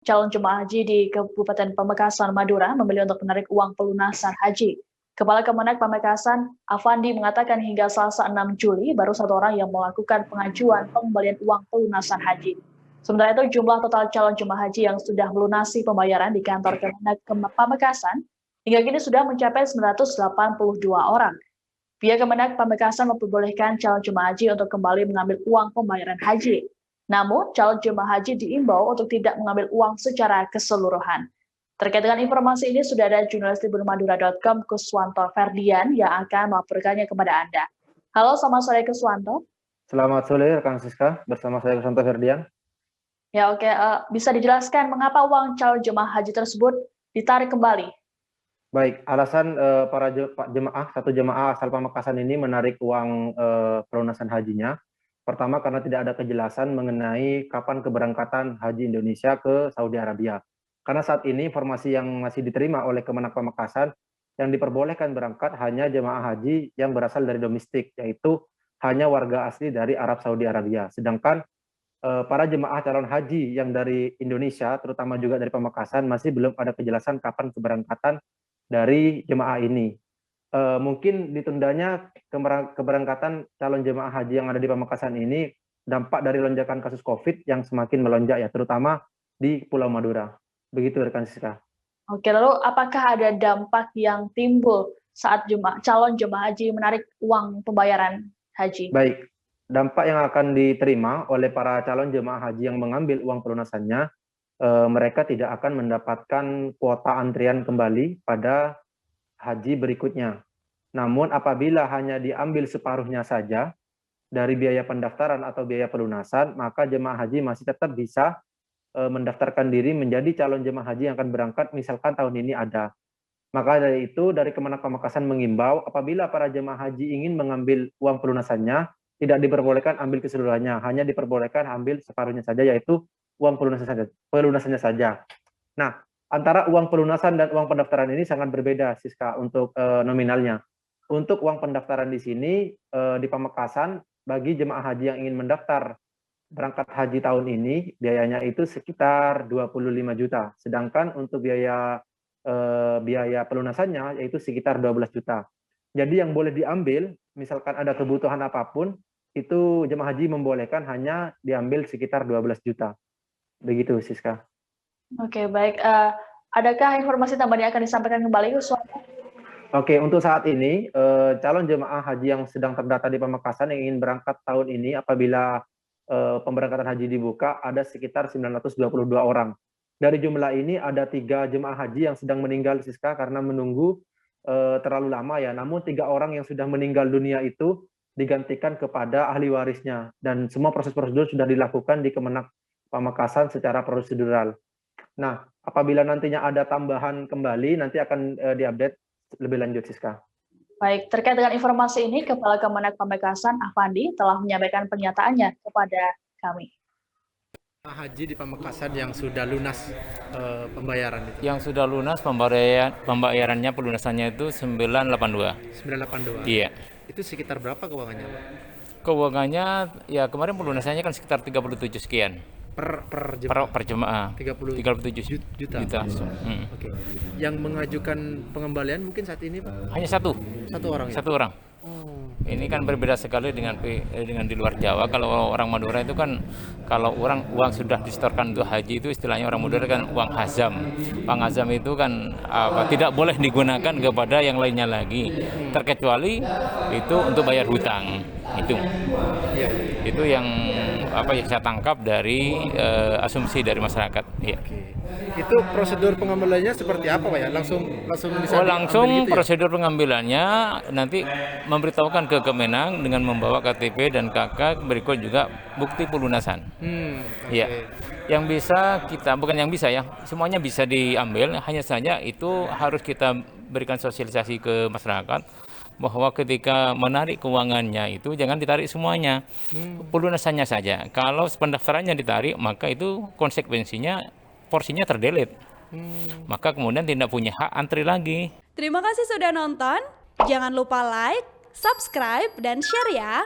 calon jemaah haji di Kabupaten Pamekasan, Madura memilih untuk menarik uang pelunasan haji. Kepala Kemenak Pamekasan, Afandi mengatakan hingga Selasa 6 Juli baru satu orang yang melakukan pengajuan pengembalian uang pelunasan haji. Sementara itu jumlah total calon jemaah haji yang sudah melunasi pembayaran di kantor Kemenak Pamekasan hingga kini sudah mencapai 982 orang. Pihak Kemenak Pamekasan memperbolehkan calon jemaah haji untuk kembali mengambil uang pembayaran haji. Namun, calon jemaah haji diimbau untuk tidak mengambil uang secara keseluruhan. Terkait dengan informasi ini, sudah ada jurnalis tribunmadura.com Kuswanto Ferdian yang akan melaporkannya kepada Anda. Halo, selamat sore Kuswanto. Selamat sore rekan Siska, bersama saya Kuswanto Ferdian. Ya oke, bisa dijelaskan mengapa uang calon jemaah haji tersebut ditarik kembali? Baik, alasan para satu jemaah asal Pamekasan ini menarik uang pelunasan hajinya. Pertama, karena tidak ada kejelasan mengenai kapan keberangkatan haji Indonesia ke Saudi Arabia. Karena saat ini informasi yang masih diterima oleh Kemenak Pamekasan, yang diperbolehkan berangkat hanya jemaah haji yang berasal dari domestik, yaitu hanya warga asli dari Arab Saudi Arabia. Sedangkan para jemaah calon haji yang dari Indonesia, terutama juga dari Pamekasan, masih belum ada kejelasan kapan keberangkatan dari jemaah ini. Mungkin ditundanya keberangkatan calon jemaah haji yang ada di Pamekasan ini dampak dari lonjakan kasus COVID yang semakin melonjak ya, terutama di Pulau Madura. Begitu rekan Siska. Oke, lalu apakah ada dampak yang timbul saat calon jemaah haji menarik uang pembayaran haji? Baik, dampak yang akan diterima oleh para calon jemaah haji yang mengambil uang pelunasannya, mereka tidak akan mendapatkan kuota antrian kembali pada haji berikutnya. Namun apabila hanya diambil separuhnya saja dari biaya pendaftaran atau biaya pelunasan, maka jemaah haji masih tetap bisa mendaftarkan diri menjadi calon jemaah haji yang akan berangkat misalkan tahun ini ada. Maka dari itu, dari Kemenak Pamekasan mengimbau apabila para jemaah haji ingin mengambil uang pelunasannya, tidak diperbolehkan ambil keseluruhannya, hanya diperbolehkan ambil separuhnya saja, yaitu uang pelunasannya saja. Nah, antara uang pelunasan dan uang pendaftaran ini sangat berbeda, Siska, untuk nominalnya. Untuk uang pendaftaran di sini, di Pamekasan, bagi jemaah haji yang ingin mendaftar berangkat haji tahun ini, biayanya itu sekitar 25 juta. Sedangkan untuk biaya pelunasannya, yaitu sekitar 12 juta. Jadi yang boleh diambil, misalkan ada kebutuhan apapun, itu jemaah haji membolehkan hanya diambil sekitar 12 juta. Begitu, Siska. Oke, baik. Adakah informasi tambahan yang akan disampaikan kembali, Kuswanto? Oke, untuk saat ini, calon jemaah haji yang sedang terdata di Pamekasan yang ingin berangkat tahun ini, apabila pemberangkatan haji dibuka, ada sekitar 922 orang. Dari jumlah ini, ada 3 jemaah haji yang sedang meninggal, Siska, karena menunggu terlalu lama ya. Namun 3 orang yang sudah meninggal dunia itu digantikan kepada ahli warisnya. Dan semua proses-prosedur sudah dilakukan di Kemenak Pamekasan secara prosedural. Nah, apabila nantinya ada tambahan kembali, nanti akan diupdate lebih lanjut, Siska. Baik, terkait dengan informasi ini, Kepala Kemenak Pamekasan, Afandi, telah menyampaikan pernyataannya kepada kami. Haji di Pamekasan yang sudah lunas pembayaran itu? Yang sudah lunas pembayarannya pelunasannya itu 982. 982? Iya. Itu sekitar berapa keuangannya, Pak? Keuangannya ya kemarin pelunasannya kan sekitar 37 sekian. Per jemaah 37 juta. Oke. Yang mengajukan pengembalian mungkin saat ini, Pak? Hanya satu orang. Satu orang. Ini kan berbeda sekali dengan di luar Jawa. Kalau orang Madura itu kan kalau uang sudah disetorkan untuk haji itu istilahnya orang Madura kan uang hazam. Uang hazam itu kan tidak boleh digunakan kepada yang lainnya lagi, terkecuali itu untuk bayar hutang. Itu yang yang saya tangkap dari asumsi dari masyarakat. Ya. Itu prosedur pengembaliannya seperti apa, Pak ya? Langsung bisa langsung gitu, prosedur pengambilannya nanti memberitahukan ke Kemenang dengan membawa KTP dan KK, berikut juga bukti pelunasan. Ya. Yang bisa semuanya bisa diambil, hanya saja itu harus kita berikan sosialisasi ke masyarakat bahwa ketika menarik keuangannya itu jangan ditarik semuanya, pelunasannya saja. Kalau pendaftarannya ditarik, maka itu konsekuensinya porsinya terdelete. Maka kemudian tidak punya hak antri lagi. Terima kasih sudah nonton. Jangan lupa like, subscribe, dan share ya.